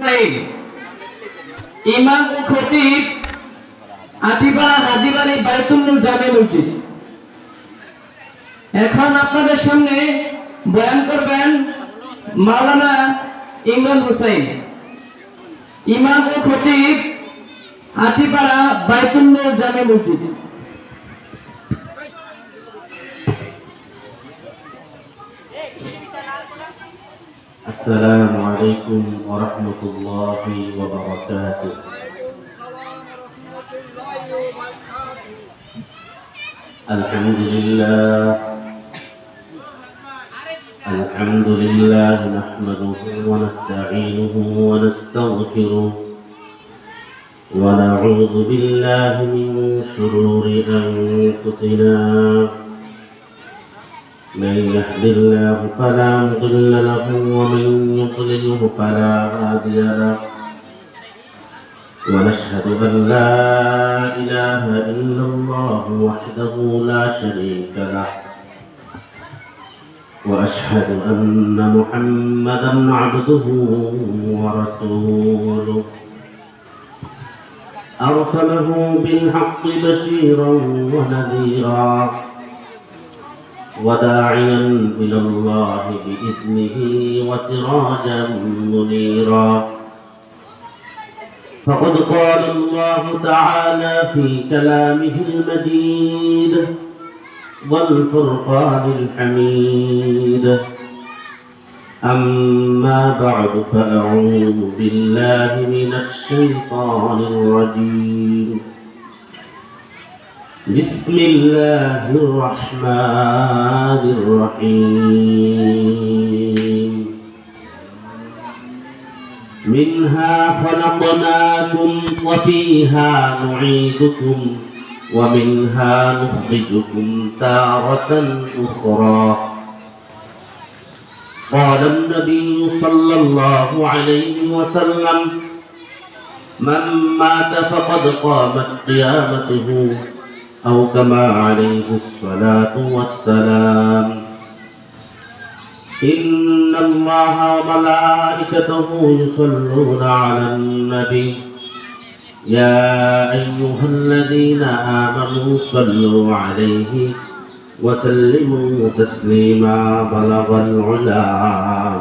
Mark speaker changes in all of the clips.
Speaker 1: সাইদ ইমাম ও খতিব আতিপাড়া হাজীবাড়ি বাইতুল নূর জামে মসজিদ। এখন আপনাদের সামনে বয়ান করবেন মাওলানা ইমরান হোসেন, ইমাম ও খতিব আতিপাড়া বাইতুল নূর জামে মসজিদ।
Speaker 2: السلام عليكم ورحمة الله وبركاته. الحمد لله نحمده ونستعينه ونستغفره ونعوذ بالله من شرور أنفسنا، من يهد الله فلا مضل له ومن يضلله فلا هادي له، ونشهد أن لا إله إلا الله وحده لا شريك له، وأشهد أن محمدا عبده ورسوله، أرسله بالحق بشيرا ونذيرا وداعيا إلى الله بإذنه وسراجا منيرا. فقد قال الله تعالى في كلامه المجيد والفرقان الحميد: أما بعد فأعوذ بالله من الشيطان الرجيم. بسم الله الرحمن الرحيم. منها خلقناكم وفيها نعيدكم ومنها نخرجكم تارة أخرى. قال النبي صلى الله عليه وسلم: من مات فقد قامت قيامته، أو كما عليه الصلاة والسلام. إن الله وملائكته يصلون على النبي، يا أيها الذين آمنوا صلوا عليه وسلموا تسليما. بلغ العلا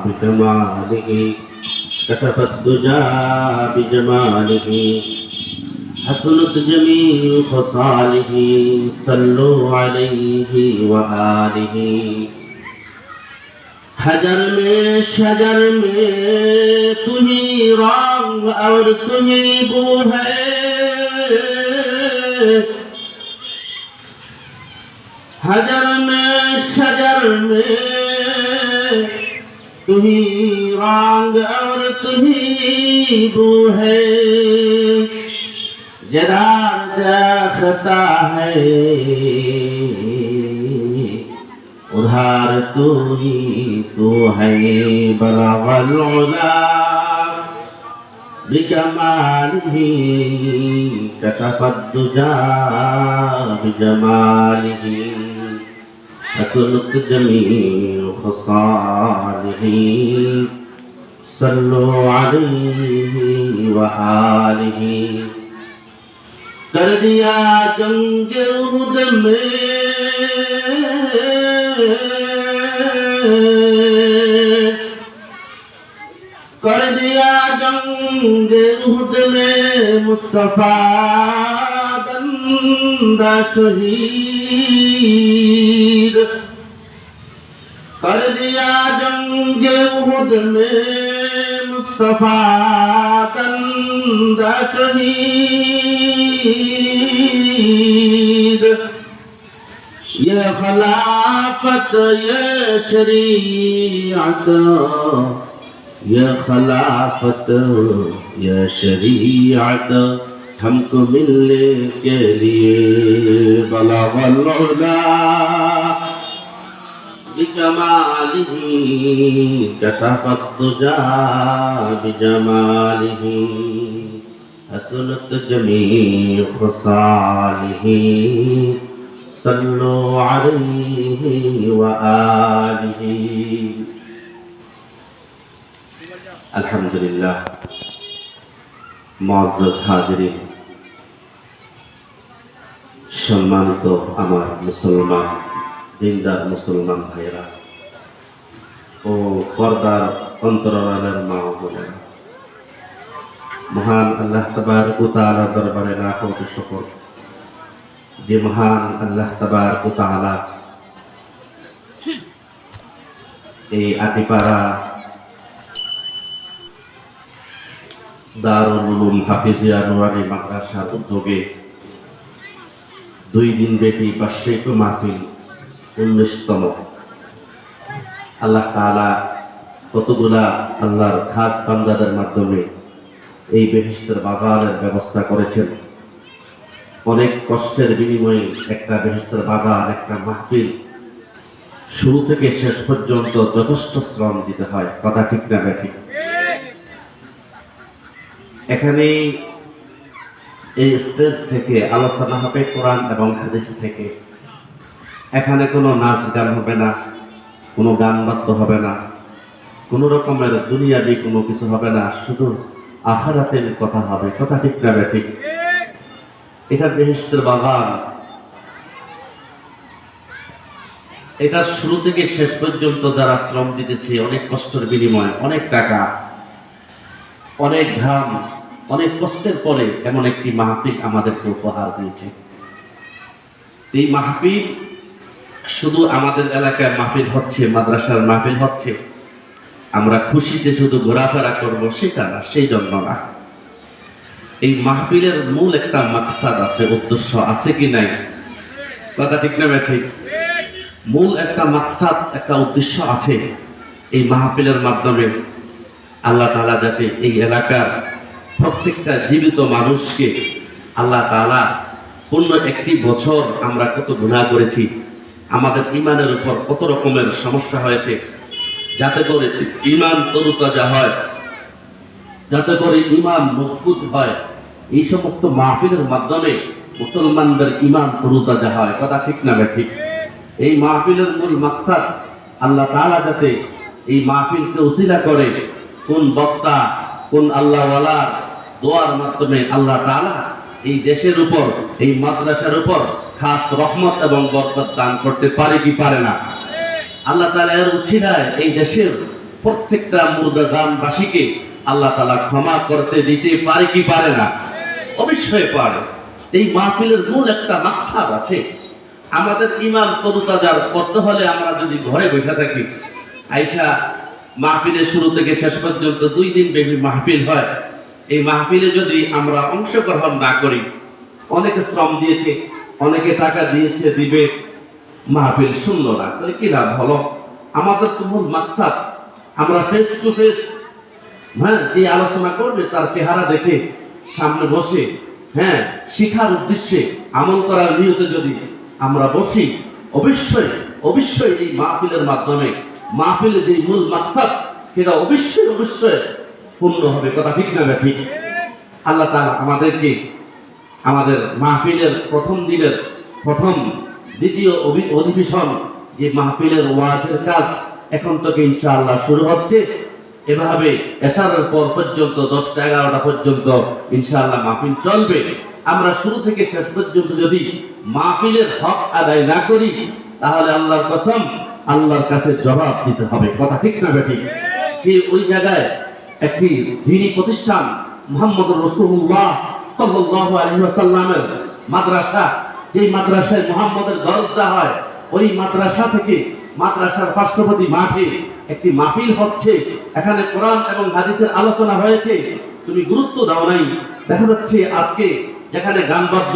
Speaker 2: بكماله، كشف الدجى بجماله، حسنت جميع خصاله. صلوا عليه وآله. हजर में शजर में तुम्ही रंग और तुम्ही बू है, हजर में शजर में तुम्ही रंग और तुम्ही बू है। जदार जाखता है उधार तू ही तू है। बलगल उला बिकमालिही, कशफद दुजा बिजमालिही, हसनुत जमीउ खसालिही। सल्लु अलैहि व आलिही। कर दिया जंग उहुद में, कर दिया जंग उहुद में मुस्तफा बंदा शहीद। कर दिया जंग उहुद में मुस्तफा बंदा शहीद। ये खिलाफत ये शरीअत, ये खिलाफत ये शरीअत हमको मिलने के लिए। बलगल उला बिजमालिही, कशफद दुजा बिजमालिही, हसनत जमीउ खसालिही। सल्लु अलैहि व आलिही। আলহামদুলিল্লাহ। মুআজ্জাজ হাজিরিন, সম্মানিত আমার মুসলমান দিনদার মুসলমান ভাইয়েরা ও পর্দার অন্তরালের মা ও বোনেরা, মহান আল্লাহ তাবারক ওয়া তাআলার দরবারে লাখ কোটি শুকর, যে মহান আল্লাহ তাবারক ওয়া তাআলা এই আটিপাড়া দারুল উলুম হাফিজিয়া নুরানি মাদ্রাসার উদ্যোগে 2 দিন ব্যাপী বার্ষিক মাহফিল 19তম। আল্লাহ তাআলা কতগুলা আল্লাহর খাস বান্দাদের মাধ্যমে এই বেহেশতের বাগানের ব্যবস্থা করেছেন। অনেক কষ্টের বিনিময়ে একটা বেহেশতের বাগান, একটা মাহফিল শুরু থেকে শেষ পর্যন্ত যথেষ্ট শ্রম দিতে হয়, কথা ঠিক না ব্যাঠিক? এখানে এই স্টেজ থেকে আলোচনা হবে কোরআন এবং হাদিস থেকে। এখানে কোনো নাচ গান হবে না, কোনো গান বাদ্য হবে না, কোনো রকমের দুনিয়াবি কোনো কিছু হবে না, শুধু আখিরাতের কথা হবে, কথা ঠিক না ব্যাঠিক? এটা বেহেশতের বাগান। এটা শুরু থেকে শেষ পর্যন্ত যারা শ্রম দিতেছে, অনেক কষ্টের বিনিময়ে, অনেক টাকা, অনেক ঘাম, অনেক কষ্টের পরে এমন একটি মাহফিল আমাদেরকে উপহার দিয়েছে। এই মাহফিল শুধু আমাদের এলাকায় মাহফিল হচ্ছে, মাদ্রাসার মাহফিল হচ্ছে, আমরা খুশিতে শুধু ঘোরাফেরা করবো সেটা না, সেই জন্য না। এই মাহফিলের মূল একটা মাকসাদ আছে, উদ্দেশ্য আছে কি নাই, কথা ঠিক না ব্যাঠিক? মূল একটা মাকসাদ, একটা উদ্দেশ্য আছে। এই মাহফিলের মাধ্যমে আল্লাহ তাআলা যাতে এই এলাকার প্রত্যেকটা জীবিত মানুষকে আল্লাহ তাআলা পূর্ণ একটি বছর আমরা কত গুনাহ করেছি, আমাদের ঈমানের উপর কত রকমের সমস্যা হয়েছে, যাতে করে ঈমান তরুতাজা হয়, যাতে করে ঈমান মজবুত হয়, এই সমস্ত মাহফিলের মাধ্যমে মুসলমানদের ঈমান তরুতাজা হয়, কথা ঠিক না ব্যাঠিক? এই মাহফিলের মূল মাকসাদ আল্লাহ তাআলা যাতে এই মাহফিলকে উসিলা করে কোন বক্তা, কোন আল্লাহওয়ালার দোয়ার মাধ্যমে আল্লাহ তাআলা এই দেশের উপর, এই মাদ্রাসার উপর খাস রহমত এবং বরকত দান করতে পারে কি পারে না? আল্লাহ তাআলা এর উসিলায় এই দেশের প্রত্যেকটা মুর্দা গ্রামবাসীকে আল্লাহ তাআলা ক্ষমা করতে দিতে পারে কি পারে না? অবশ্যই পারে। এই মাহফিলের মূল একটা মাকসাদ আছে। আমাদের ঈমান তরুতাজা করতে হলে আমরা যদি ঘরে বসে থাকি, আইসা মাহফিলের শুরু থেকে শেষ পর্যন্ত 2 দিন ব্যাপী মাহফিল হয়, এই মাহফিলে যদি আমরা অংশগ্রহণ না করি, অনেকে শ্রম দিয়েছে, অনেকে টাকা দিয়েছে, দিবে, মাহফিল শূন্য না, তাহলে কি লাভ হলো? আমাদের তো মূল মাকসাদ আমরা ফেস টু ফেস, যে আলোচনা করবে তার চেহারা দেখে সামনে বসে, শিখার উদ্দেশ্যে আমল করার নিয়তে যদি আমরা বসি, অবশ্যই অবশ্যই এই মাহফিলের মাধ্যমে মাহফিলের যে মূল মাকসাদ সেটা অবশ্যই অবশ্যই পূর্ণ হবে, কথা ঠিক না ঠিক? আল্লাহ তাআলা আমাদেরকে আমাদের মাহফিলের প্রথম দিনের প্রথম দ্বিতীয় অধিবেশন যে মাহফিলের ওয়াজের কাজ এখন থেকে ইনশাআল্লাহ শুরু হচ্ছে, এভাবে এশারের পর পর্যন্ত 10টা-11টা পর্যন্ত ইনশাআল্লাহ মাহফিল চলবে। আমরা শুরু থেকে শেষ পর্যন্ত যদি মাহফিলের হক আদায় না করি, তাহলে আল্লাহর কসম আল্লাহর কাছে জবাব দিতে হবে, কথা ঠিক না বেঠিক? যে ওই জায়গায় একটি দ্বীনি প্রতিষ্ঠান মুহাম্মদুর রাসূলুল্লাহ সাল্লাল্লাহু আলাইহি ওয়াসাল্লামের মাদ্রাসা, যেই মাদ্রাসায় মুহাম্মদের দরজা হয়, ওই মাদ্রাসা থেকে মাদ্রাসার পার্শ্ববর্তী মাঠে একটি মাহফিল হচ্ছে, এখানে কোরআন এবং হাদিসের আলোচনা হয়েছে, তুমি গুরুত্ব দাও নাই। দেখা যাচ্ছে আজকে যেখানে গান বাদ্য,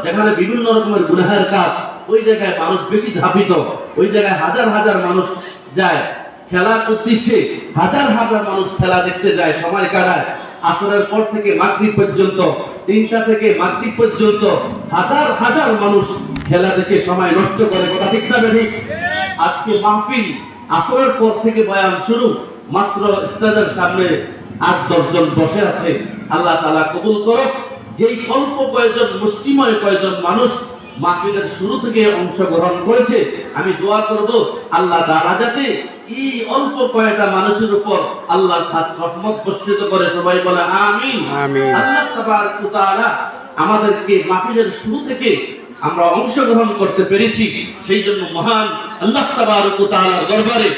Speaker 2: যেখানে বিভিন্ন রকমের গুনাহের কাজ, ওই জায়গায় মানুষ বেশি ধাবিত, ওই জায়গায় হাজার হাজার মানুষ যায় খেলার উদ্দেশ্যে, হাজার হাজার মানুষ খেলা দেখতে যায়, সময় কাটায়। আসরের পর থেকে মাগরিব পর্যন্ত, 3টা থেকে মাগরিব পর্যন্ত হাজার হাজার মানুষ খেলা দেখে সময় নষ্ট করে, কথা ঠিক না ঠিক? আজকে মাহফিল আসরের পর থেকে বয়ান শুরু, মাত্র স্টেজের সামনে 8-10 জন বসে আছে। আল্লাহ তাআলা কবুল করুক। যেই অল্প কয়েকজন মুষ্টিময় কয়েকজন মানুষ মাহফিলের শুরু থেকে অংশগ্রহণ করেছে, আমি দোয়া করব আল্লাহ তাআলা যাতে এই অল্প কয়েকটা মানুষের উপর আল্লাহর খাস রহমত বর্ষিত করে। সবাই বলে আমিন।
Speaker 3: আমিন।
Speaker 2: আল্লাহ তাবারক ওয়া তাআলা আমাদেরকে মাহফিলের শুরু থেকে আমরা অংশগ্রহণ করতে পেরেছি, সেই জন্য মহান আল্লাহ তাবারক ওয়া তাআলার দরবারে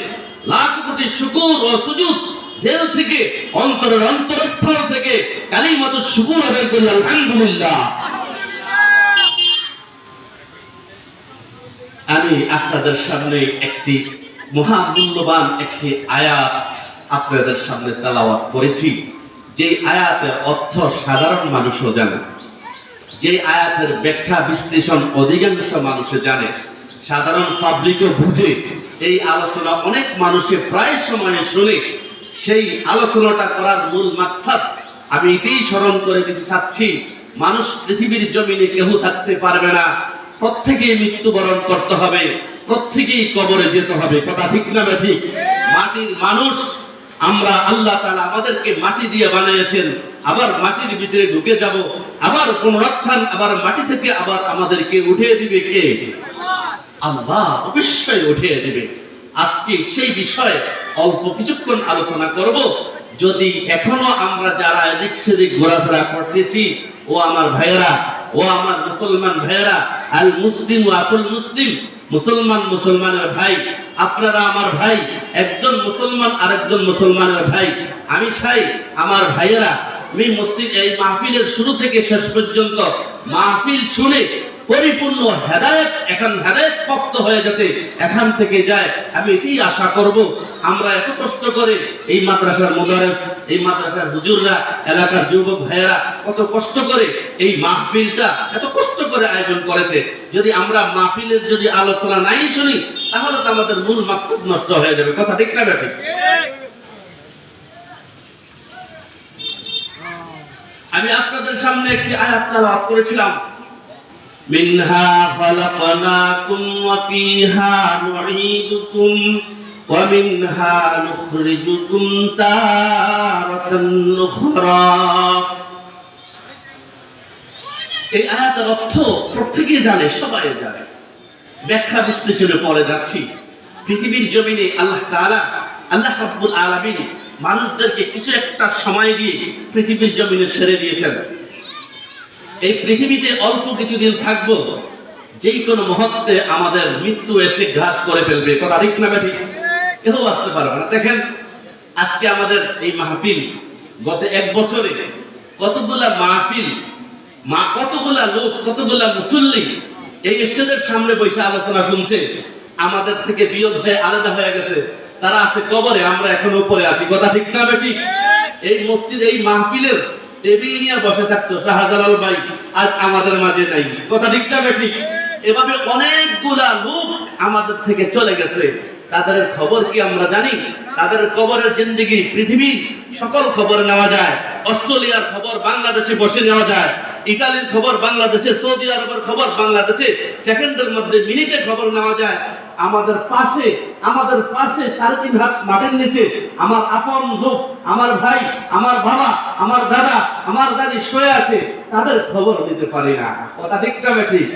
Speaker 2: লাখ কোটি শুকর ও সুজুদ, দিল থেকে, অন্তরের অন্তরস্থল থেকে কালিমাতুশ শুকর আদায় করি আলহামদুলিল্লাহ। আমি আপনাদের সামনে একটি মহামূল্যবান একটি আয়াত আপনাদের সামনে তেলাওয়াত করেছি, যে আয়াতের অর্থ সাধারণ মানুষও জানে, যে আয়াতের ব্যাখ্যা বিশ্লেষণ অধিকাংশ মানুষে জানে, সাধারণ পাবলিকও বুঝে। এই আলোচনা অনেক মানুষে প্রায় সময় শুনে। সেই আলোচনাটা করার মূল মাকসাদ আমি এটাই স্মরণ করে দিতে চাচ্ছি, মানুষ পৃথিবীর জমিনে কেউ থাকতে পারবে না, প্রত্যেকেই মৃত্যুবরণ করতে হবে, প্রত্যেকেই কবরে যেতে হবে। কথা ঠিক না ঠিক? মাটির মানুষ আমরা, আল্লাহ তাআলা আমাদেরকে মাটি দিয়ে বানিয়েছেন, আবার মাটির ভিতরে ঢুকে যাব, আবার পুনরুত্থান, আবার মাটি থেকে আবার আমাদেরকে উঠিয়ে দিবে কে? আল্লাহ অবশ্যই উঠিয়ে দিবে। আজকে সেই বিষয়ে অল্প কিছুক্ষণ আলোচনা করব। যদি এখনো আমরা যারা এদিক সেদিক ঘোরাফেরা করতেছি, ও আমার ভাইয়েরা, ও আমার মুসলমান ভাইয়েরা, আল মুসলিম ও আকুল মুসলিম, মুসলমান মুসলমানের ভাই, আপনারা আমার ভাই, একজন মুসলমান আরেকজন মুসলমানের ভাই। আমি চাই আমার ভাইয়েরা, আমি মসজিদ এই মাহফিলের শুরু থেকে শেষ পর্যন্ত মাহফিল শুনে পরিপূর্ণ হেদায়েত, এখন হেদায়েত প্রাপ্ত হয়ে যেতে এখান থেকে যায়, আমি এটাই আশা করব। আমরা এত কষ্ট করে এই মাদ্রাসার মুদারেস, এই মাদ্রাসার হুজুররা, এলাকার যুবক ভাইয়েরা কত কষ্ট করে এই মাহফিলটা এত কষ্ট করে আয়োজন করেছে। যদি আমরা মাহফিলের যদি আলোচনা নাই শুনি, তাহলে তো আমাদের মূল মাকসাদ নষ্ট হয়ে যাবে। কথা ঠিক না ঠিক? আমি আপনাদের সামনে একটি আয়াত তেলাওয়াত করেছিলাম, মিনহা খালাকনাকুম ওয়া ফীহা নুঈদুকুম ওয়া মিনহা নুখরিজুকুম তারাতান উখরা। এই আয়াতের অর্থ প্রত্যেকেই জানে, সবাই জানে, ব্যাখ্যা বিশ্লেষণে পরে যাচ্ছি। পৃথিবীর জমিনে আল্লাহ তাআলা, আল্লাহ রাব্বুল আলামিন মানুষদেরকে কিছু একটা সময় দিয়ে পৃথিবীর জমিনে ছেড়ে দিয়েছেন। এই পৃথিবীতে অল্প কিছুদিন থাকবো, যেই কোনো মুহূর্তে আমাদের মৃত্যু এসে গ্রাস করে ফেলবে। কথা ঠিক না ঠিক? কেউ আসতে পারবে না। দেখেন আজকে আমাদের এই মাহফিল, গত এক বছরে কতগুলা মাহফিল, কতগুলা লোক, কতগুলা মুসল্লি এই স্টেজের সামনে বসে আলোচনা শুনছে, আমাদের থেকে বিয়োগ হয়ে আলাদা হয়ে গেছে, তারা আছে কবরে, আমরা এখন উপরে আছি। কথা ঠিক না ঠিক? এই মসজিদ, এই মাহফিলের টেবিল নিয়ে বসে থাকতো শাহজালাল ভাই, আজ আমাদের মাঝে নাই। কথা ঠিক না ঠিক? এভাবে অনেকগুলা লোক আমাদের থেকে চলে গেছে, তাদের খবর কি আমরা জানি? তাদের কবরের জিন্দেগি পৃথিবীর সকল খবর নেওয়া যায়। অস্ট্রেলিয়ার খবর বাংলাদেশে বসে নেওয়া যায়, ইতালির খবর বাংলাদেশে, সৌদি আরবের খবর বাংলাদেশে সেকেন্ডের মধ্যে, মিনিটে খবর নেওয়া যায়। আমাদের পাশে 3.5 হাত মাটির নিচে আমার আপন লোক, আমার ভাই, আমার বাবা, আমার দাদা, আমার দাদি শুয়ে আছে, তাদের খবর নিতে পারি না। কথা ঠিক না ঠিক?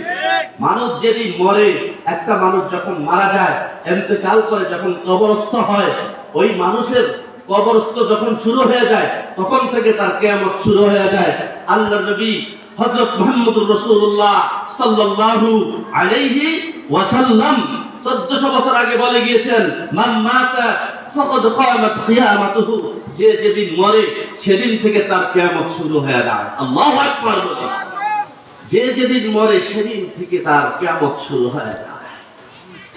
Speaker 2: মানুষ যেদিন মরে, একটা মানুষ যখন মারা যায়, ইন্তেকাল করে, যখন কবরস্থ হয়, ওই মানুষের কবরস্থ যখন শুরু হয়ে যায়, তখন থেকে তার কিয়ামত শুরু হয়ে যায়। আল্লাহর নবী হযরত মুহাম্মদুর রাসূলুল্লাহ সাল্লাল্লাহু আলাইহি ওয়াসাল্লাম 1400 বছর আগে বলে গিয়েছেন, মান মাতা ফাকাদ কামাত কিয়ামাতুহু, যে যেদিন মরে সেদিন থেকে তার কিয়ামত শুরু হয়ে যায়। আল্লাহু আকবার বলে, যে যেদিন মরে সেদিন থেকে তার কিয়ামত শুরু হয়ে যায়।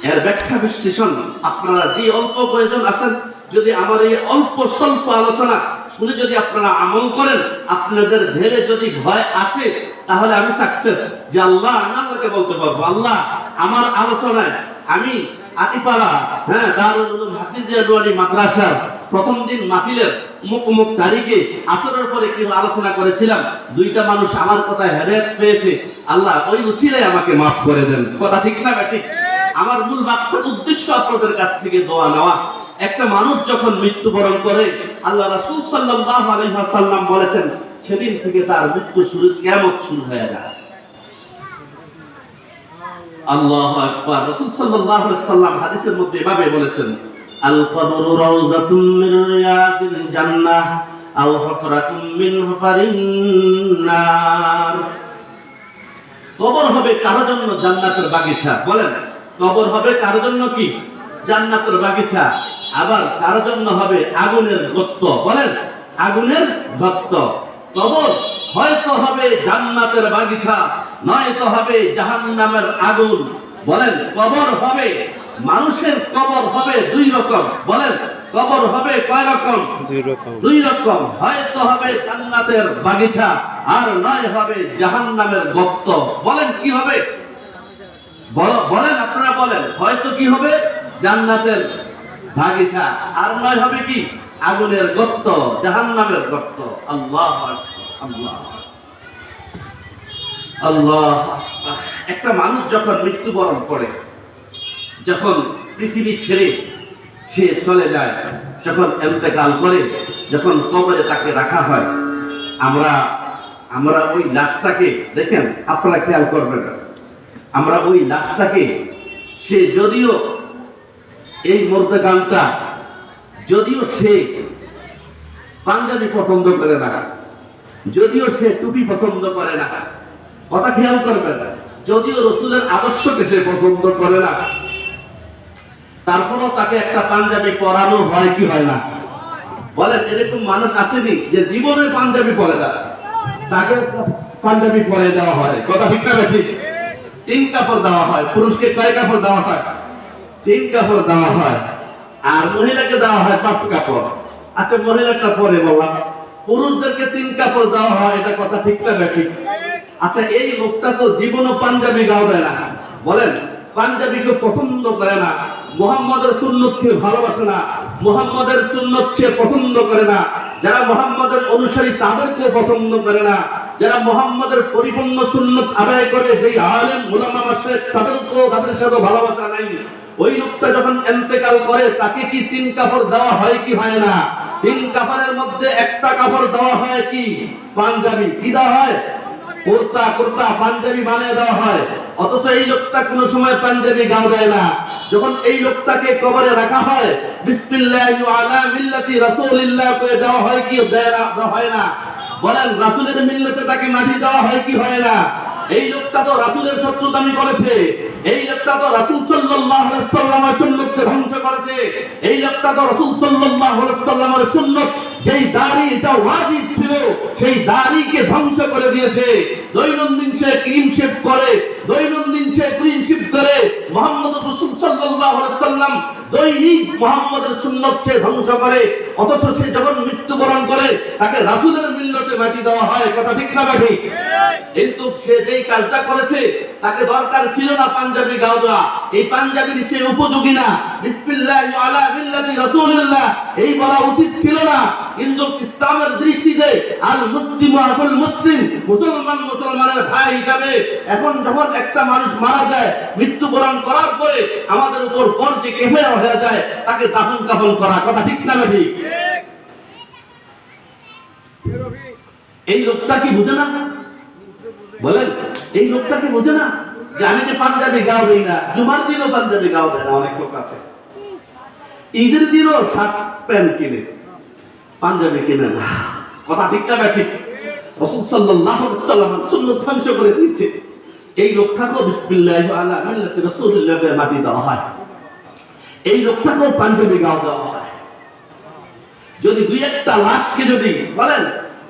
Speaker 2: এর ব্যাখ্যা বিশ্লেষণ আপনারা যে অল্প প্রয়োজন আছেন, যদি আমার এই অল্প স্বল্প আলোচনা শুনে যদি আপনারা আমল করেন, আপনাদের ঢেলে যদি ভয় আসে, তাহলে আমি সাকসেস। যে আল্লাহ, আমি আল্লাহকে বলতে পারবো, আল্লাহ আমার আলোচনায় আমি আটিপাড়া দারুল উলুম হাফিজিয়া নুরানী মাদ্রাসার প্রথম দিন মাহফিলের মুখ তারিখে আসরের পরে কি আলোচনা করেছিলাম, 2টা মানুষ আমার কথায় হেদায়েত পেয়েছে, আল্লাহ ওই উছিলায় আমাকে মাফ করে দেন। কথা ঠিক না ঠিক? আমার মূল মাকসাদ, উদ্দেশ্য আপনাদের কাছ থেকে দোয়া নেওয়া। একটা মানুষ যখন মৃত্যুবরণ করে, আল্লাহ রাসূল সাল্লাল্লাহু আলাইহি ওয়াসাল্লাম বলেছেন, সেদিন থেকে তার মৃত্যু শুরু, কিয়ামত শুরু হয়ে যায়। আল্লাহু আকবার। রাসূল সাল্লাল্লাহু আলাইহি ওয়াসাল্লাম হাদিসের মধ্যে এভাবে বলেছেন, আল কবরু রাউযাতুম মির রিয়াদিল জান্নাহ আও হুফরাতুম মিন হুফারিন নার। কবর হবে কারো জন্য জান্নাতের বাগিচা। বলেন, কবর হবে কারো জন্য কি? জান্নাতের বাগিচা। আবার কারো জন্য হবে আগুনের গর্ত। বলেন, আগুনের গর্ত। কবর হয়তো হবে জান্নাতের বাগিচা, নয়তো হবে জাহান্নামের আগুন। বলেন, কবর হবে, মানুষের কবর হবে দুই রকম। বলেন, কবর হবে কয় রকম? দুই রকম। হয়তো হবে জান্নাতের বাগিচা, আর নয় হবে জাহান্নামের গর্ত। বলেন কি হবে? বলেন, আপনারা বলেন। হয়তো কি হবে? জান্নাতের বাগিচা, আর নয় হবে কি? আগুনের গর্ত, জাহান্নামের গর্ত। আল্লাহু আকবার, আল্লাহ আল্লাহ। একটা মানুষ যখন মৃত্যুবরণ করে, যখন পৃথিবী ছেড়ে সে চলে যায়, যখন ইন্তেকাল করে, যখন কবরে তাকে রাখা হয়, আমরা ওই লাশটাকে দেখেন, আপনারা খেয়াল করবেন, আমরা ওই লাশটাকে, সে যদিও এই মর্যাদাটা, যদিও সে পাঞ্জাবি পছন্দ করে না, যদিও সে টুপি পছন্দ করে না, কথা খেয়াল করবেন, যদিও রাসূলের আদর্শকে সে পছন্দ করে না, তারপরও তাকে একটা পাঞ্জাবি পরানো হয় কি হয় না? বলেন, এরকম মানুষ আসেনি যে জীবনে পাঞ্জাবি পরে না, তাকে পাঞ্জাবি পরে দেওয়া হয়। কথা ঠিক না ঠিক? 3 কাপড় দেওয়া হয়। পুরুষকে কয় কাপড় দেওয়া হয়? 3 কাপড় দেওয়া হয়। আর মহিলাকে দেওয়া হয় 5 কাপড়। আচ্ছা, মহিলাটা পরে বললাম, পুরুষদেরকে 3 কাপড় দেওয়া হয়, এটা কথা ঠিক না ঠিক? আচ্ছা, এই লোকটা তো জীবনও পাঞ্জাবি গাওবে না। বলেন, পাঞ্জাবিকে পছন্দ করে না, মুহাম্মদের সুন্নতকে ভালোবাসে না, মুহাম্মদের সুন্নত সে পছন্দ করে না, যারা মুহাম্মদের অনুসারী তাদেরকে পছন্দ করে না, যারা মুহাম্মদের পরিপূর্ণ সুন্নত আদায় করে, যেই আলেম উলামা মাশায়েখ তাদের সাথে ভালোবাসা নাই। ওই লোকটা যখন ইন্তেকাল করে, তাকে কি 3 কাপড় দেওয়া হয় কি হয় না? 3 কাপড়ের মধ্যে একটা কাপড় দেওয়া হয় কি? পাঞ্জাবি। কি দেওয়া হয়? কুর্তা পাঞ্জাবি বানিয়ে দেওয়া হয়। অথচ এই লোকটা কোনো সময় পাঞ্জাবি গাও দেয় না। যখন এই লোকটাকে কবরে রাখা হয়, বিসমিল্লাহি আলা মিল্লাতি রাসূলিল্লাহ করে দেওয়া হয় কি হয় না? বলেন, রাসূলের মিল্লাতে তাকে মাটি দেওয়া হয় কি হয় না? এই লোকটা তো রাসূলের শত্রুতামি করেছে, এই লোকটা তো রাসূল সাল্লাল্লাহু আলাইহি ওয়াসাল্লামের সুন্নতকে ধ্বংস করেছে, এই লোকটা তো রাসূল সাল্লাল্লাহু আলাইহি ওয়াসাল্লামের সুন্নত, যেই দাড়ি এটা ওয়াজিব ছিল, সেই দাড়িকে ধ্বংস করে দিয়েছে। দৈনন্দিন সে ক্রিম শেভ করে, দৈনন্দিন সে ক্রিম শেভ করে, মুহাম্মদ রাসূল সাল্লাল্লাহু আলাইহি ওয়াসাল্লাম দৈনিক মুহাম্মদের সুন্নত সে ধ্বংস করে। অথচ সে যখন মৃত্যুবরণ করে, তাকে রাসূলের মিল্লতে মাটি দেওয়া হয়। কথা ঠিক না ঠিক? কিন্তু সে যেই কাজটা করেছে, তাকে দরকার ছিল না পাঞ্জাবি গাও দেওয়া। এই পাঞ্জাবির সে উপযোগী না। বিসমিল্লাহি আলা মিল্লাতি রাসূলিল্লাহ এই বলা উচিত ছিল না। কিন্তু ইসলামের দৃষ্টিতে আল মুসলিমু আকুল মুসলিম, মুসলমান মুসলমানের ভাই হিসাবে এখন যখন একটা মানুষ মারা যায়, মৃত্যুবরণ করার পরে আমাদের উপর ফরজে কিফায়া হয়ে যায় তাকে দাফন কাফন করা। কথা ঠিক না ঠিক? এই লোকটা কি বুঝে না? বলেন, এই লোকটা কি বুঝে না যে আমি যে পাঞ্জাবি গাও দেই না, জুমার দিনও পাঞ্জাবি গাও দেয় না। অনেক লোক আছে ঈদের দিনও শার্ট প্যান্ট কিনে, পাঞ্জাবি কিনে না। কথা ঠিক না ঠিক? রাসূল সাল্লাল্লাহু আলাইহি ওয়াসাল্লামের সুন্নাত ধ্বংস করে দিয়েছে। এই লোকটাকেও বিসমিল্লাহি আলা মিল্লাতি রাসূলিল্লাহ বলে মাটি দেওয়া হয়, এই লোকটাকেও পাঞ্জাবি গাও দেওয়া হয়। যদি দুই একটা লাশকে যদি বলেন,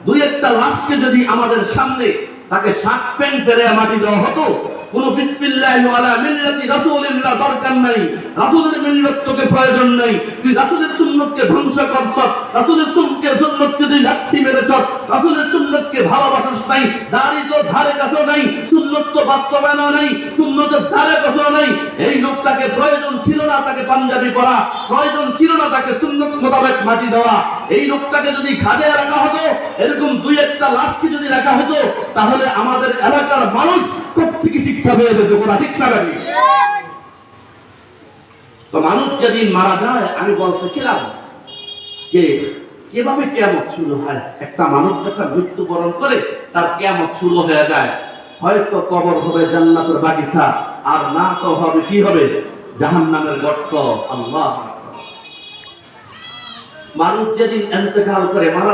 Speaker 2: দুই একটা লাশকে যদি আমাদের সামনে তাকে শার্ট প্যান্ট পরে মাটি দেওয়া হতো, কোন বিসমিল্লাহি আলা মিল্লাতি রাসূলিল্লাহ দরকার নাই, রাসূলের মিল্লাত তোকে প্রয়োজন নাই, তুই রাসূলের সুন্নতকে ধ্বংস করছ, রাসূলের সুন্নতকে তুই লাথি মেরেছ, রাসূলের সুন্নতকে ভালোবাসিস নাই, দাড়ি তো ধারে কাছেও নাই, সুন্নত তো বাস্তবায়ন নাই, সুন্নতের ধারে কাছেও নাই। এই লোকটাকে প্রয়োজন ছিল না তাকে পাঞ্জাবি পরা, প্রয়োজন ছিল না তাকে সুন্নত মোতাবেক মাটি দেওয়া। এই লোকটাকে যদি খাজে রাখা হতো, এরকম দুই একটা লাশকে যদি রাখা হতো, তাহলে আমাদের এলাকার মানুষ প্রত্যেকে শিক্ষা পেয়ে যেত। কোথা ঠিক না ঠিক? তো মানুষ যেদিন মারা যায়, আমি বলতেছিলাম যে কিভাবে কিয়ামত শুরু হয়। একটা মানুষ যখন মৃত্যুবরণ করে, তার কিয়ামত শুরু হয়ে যায়। হয়তো কবর হবে জান্নাতের বাগিচা, আর না তো হবে কি হবে? জাহান্নামের গর্ত। আল্লাহ, মানুষ যেদিন ইন্তেকাল করে মারা